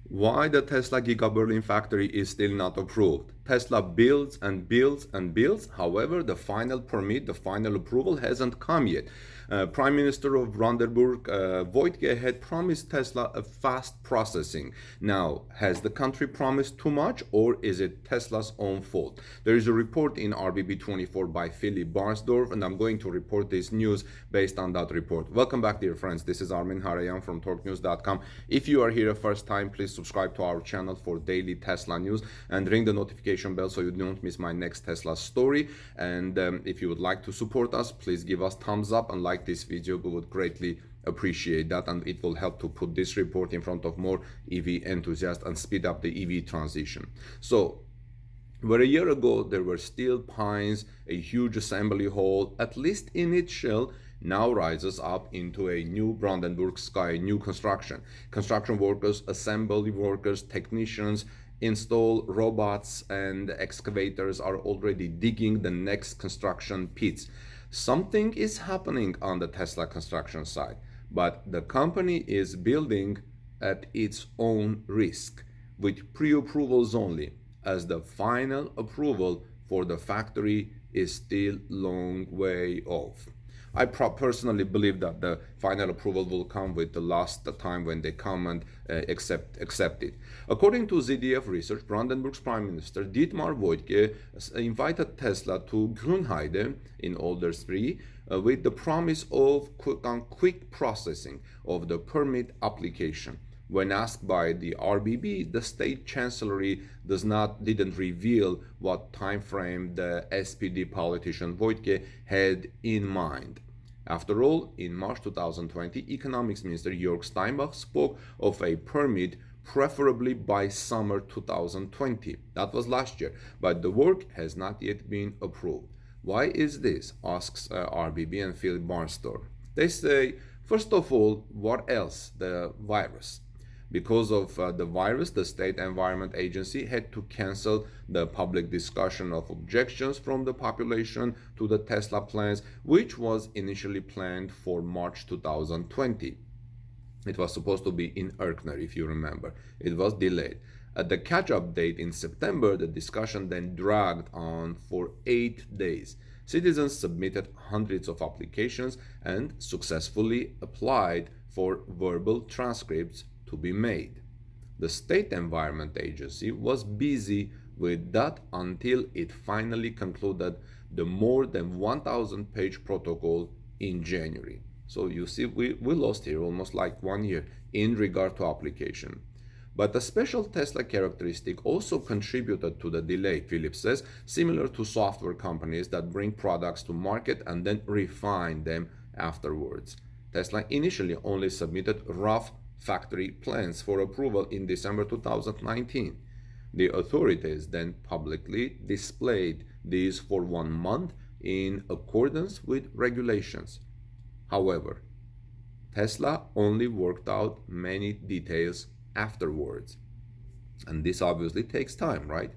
Why the Tesla Giga Berlin factory is still not approved. Tesla builds and builds and builds. However, the final permit, the final approval hasn't come yet. Prime Minister of Brandenburg, Woidke, had promised Tesla a fast processing. Now, has the country promised too much, or is it Tesla's own fault? There is a report in RBB 24 by Philip Barnstorf, and I'm going to report this news based on that report. Welcome back, dear friends. This is Armin Harayan from TorqueNews.com. If you are here the first time, please subscribe to our channel for daily Tesla news and ring the notification bell so you don't miss my next Tesla story. And if you would like to support us, please give us thumbs up and like this video. We would greatly appreciate that, and it will help to put this report in front of more EV enthusiasts and speed up the EV transition. So, where a year ago there were steel pines, a huge assembly hall, at least in its shell, now rises up into a new Brandenburg sky, new construction. Construction workers, assembly workers, technicians, install robots and excavators are already digging the next construction pits. Something is happening on the Tesla construction site, but the company is building at its own risk, with pre-approvals only, as the final approval for the factory is still long way off. I personally believe that the final approval will come with the last time when they come and accept it. According to ZDF research, Brandenburg's Prime Minister Dietmar Woidke invited Tesla to Grünheide in Oder-Spree with the promise of quick processing of the permit application. When asked by the RBB, the state chancellery didn't reveal what time frame the SPD politician Woidke had in mind. After all, in March 2020, Economics Minister Jörg Steinbach spoke of a permit preferably by summer 2020. That was last year, but the work has not yet been approved. Why is this? Asks RBB and Philip Barnstorf. They say, first of all, what else? The virus. Because of the virus, the State Environment Agency had to cancel the public discussion of objections from the population to the Tesla plans, which was initially planned for March 2020. It was supposed to be in Erkner, if you remember. It was delayed. At the catch-up date in September, the discussion then dragged on for 8 days. Citizens submitted hundreds of applications and successfully applied for verbal transcripts to be made. The State Environment Agency was busy with that until it finally concluded the more than 1,000-page protocol in January. So you see, we lost here almost like 1 year in regard to application. But a special Tesla characteristic also contributed to the delay, Philip says, similar to software companies that bring products to market and then refine them afterwards. Tesla initially only submitted rough factory plans for approval in December 2019. The authorities then publicly displayed these for 1 month in accordance with regulations. However, Tesla only worked out many details afterwards. And this obviously takes time, right?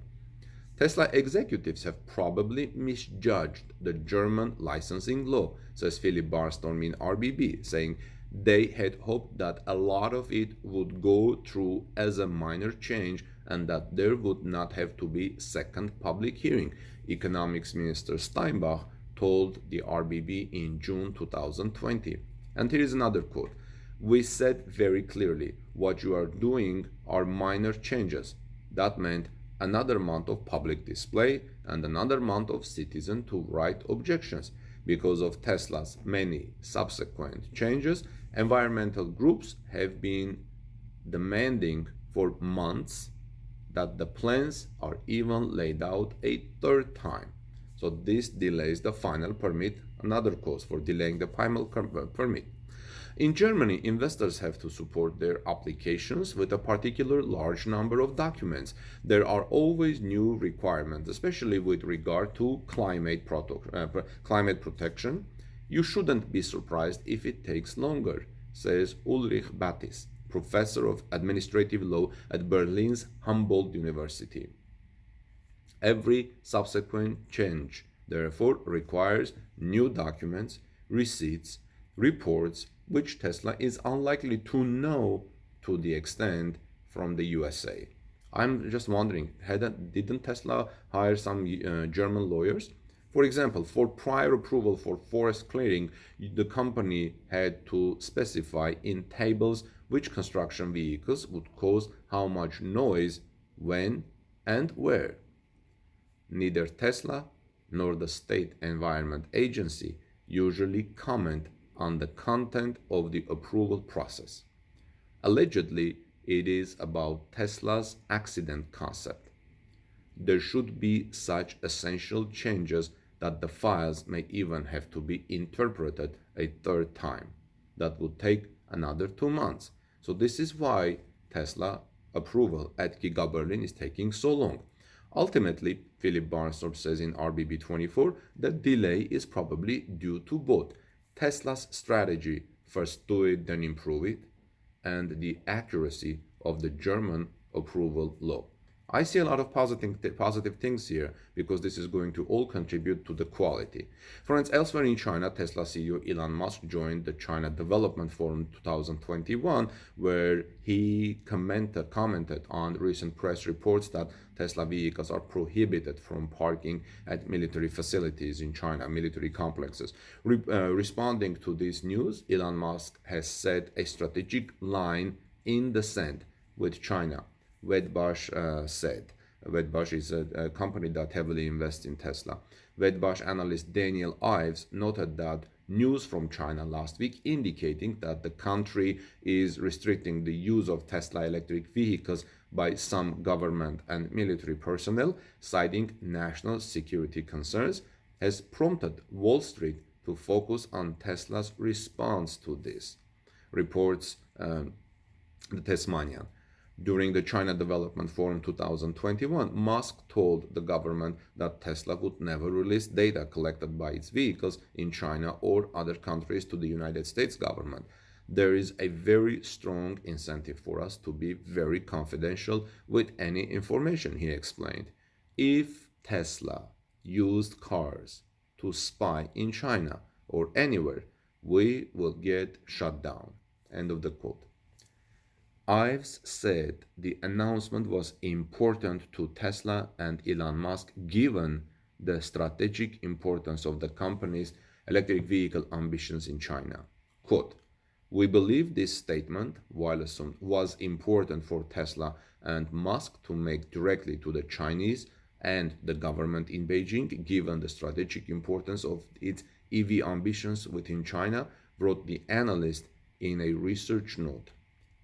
Tesla executives have probably misjudged the German licensing law, says Philip Barnstorf in RBB, saying they had hoped that a lot of it would go through as a minor change and that there would not have to be second public hearing, Economics Minister Steinbach told the RBB in June 2020. And here is another quote. We said very clearly, what you are doing are minor changes. That meant another month of public display and another month of citizens to write objections. Because of Tesla's many subsequent changes, environmental groups have been demanding for months that the plans are even laid out a third time. So this delays the final permit, another cause for delaying the final permit. In Germany, investors have to support their applications with a particular large number of documents. There are always new requirements, especially with regard to climate protection. You shouldn't be surprised if it takes longer, says Ulrich Battis, professor of administrative law at Berlin's Humboldt University. Every subsequent change, therefore, requires new documents, receipts, reports, which Tesla is unlikely to know to the extent from the USA. I'm just wondering, didn't Tesla hire some German lawyers? For example, for prior approval for forest clearing, the company had to specify in tables which construction vehicles would cause how much noise, when, and where. Neither Tesla nor the State Environment Agency usually comment on the content of the approval process. Allegedly, it is about Tesla's accident concept. There should be such essential changes that the files may even have to be interpreted a third time. That would take another 2 months. So this is why Tesla approval at Giga Berlin is taking so long. Ultimately, Philip Barnstorf says in RBB 24 that delay is probably due to both Tesla's strategy, first do it, then improve it, and the accuracy of the German approval law. I see a lot of positive things here because this is going to all contribute to the quality. Friends, elsewhere in China, Tesla CEO Elon Musk joined the China Development Forum 2021, where he commented on recent press reports that Tesla vehicles are prohibited from parking at military facilities in China, military complexes. Responding to this news, Elon Musk has set a strategic line in the sand with China. Wedbush said. Wedbush is a company that heavily invests in Tesla. Wedbush analyst Daniel Ives noted that news from China last week indicating that the country is restricting the use of Tesla electric vehicles by some government and military personnel, citing national security concerns, has prompted Wall Street to focus on Tesla's response to this, reports the Tasmanian. During the China Development Forum 2021, Musk told the government that Tesla would never release data collected by its vehicles in China or other countries to the United States government. There is a very strong incentive for us to be very confidential with any information, he explained. If Tesla used cars to spy in China or anywhere, we will get shut down. End of the quote. Ives said the announcement was important to Tesla and Elon Musk given the strategic importance of the company's electric vehicle ambitions in China. Quote, "We believe this statement, while was important for Tesla and Musk to make directly to the Chinese and the government in Beijing, given the strategic importance of its EV ambitions within China," wrote the analyst in a research note.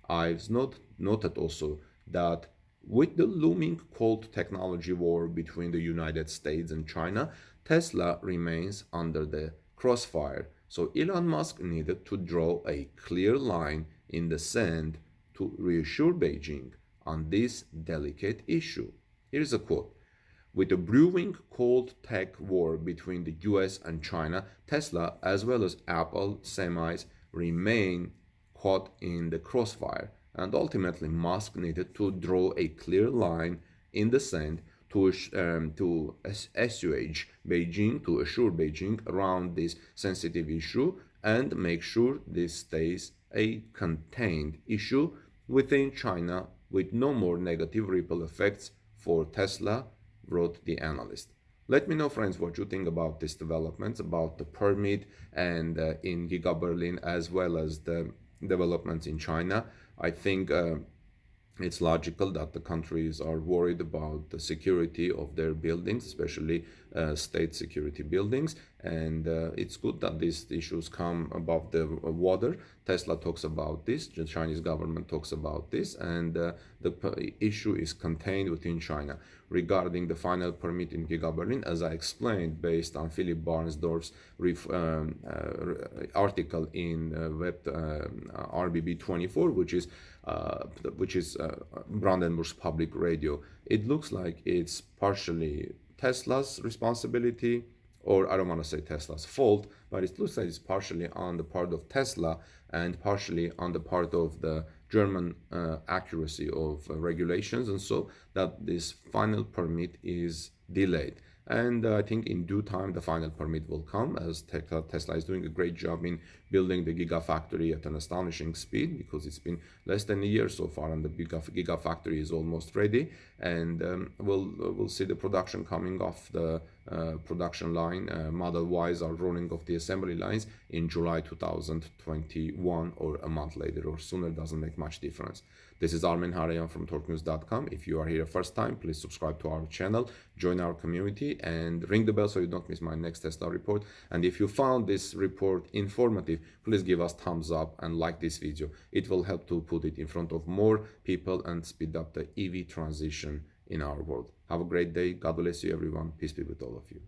Ives noted also that with the looming cold technology war between the United States and China, Tesla remains under the crossfire. So Elon Musk needed to draw a clear line in the sand to reassure Beijing on this delicate issue. Here's a quote. "With the brewing cold tech war between the US and China, Tesla as well as Apple semis remain caught in the crossfire, and ultimately Musk needed to draw a clear line in the sand to assuage Beijing, to assure Beijing around this sensitive issue and make sure this stays a contained issue within China with no more negative ripple effects for Tesla," wrote the analyst. Let me know, friends, what you think about these developments, about the permit and in Giga Berlin, as well as the developments in China. I think it's logical that the countries are worried about the security of their buildings, especially state security buildings, and it's good that these issues come above the water. Tesla talks about this, the Chinese government talks about this, and the issue is contained within China. Regarding the final permit in Giga Berlin, as I explained, based on Philip Barnsdorf's article in RBB 24, which is Brandenburg's public radio, it looks like it's partially Tesla's responsibility, or I don't want to say Tesla's fault, but it looks like it's partially on the part of Tesla and partially on the part of the German accuracy of regulations, and so that this final permit is delayed. And I think in due time the final permit will come, as Tesla is doing a great job in building the Gigafactory at an astonishing speed, because it's been less than a year so far and the Gigafactory is almost ready. And we'll see the production coming off the production line. Model Ys are running off the assembly lines in July 2021, or a month later or sooner, doesn't make much difference. This is Armen Harayan from TorqueNews.com. If you are here first time, please subscribe to our channel, join our community, and ring the bell so you don't miss my next Tesla report. And if you found this report informative, please give us thumbs up and like this video. It will help to put it in front of more people and speed up the EV transition in our world. Have a great day. God bless you, everyone. Peace be with all of you.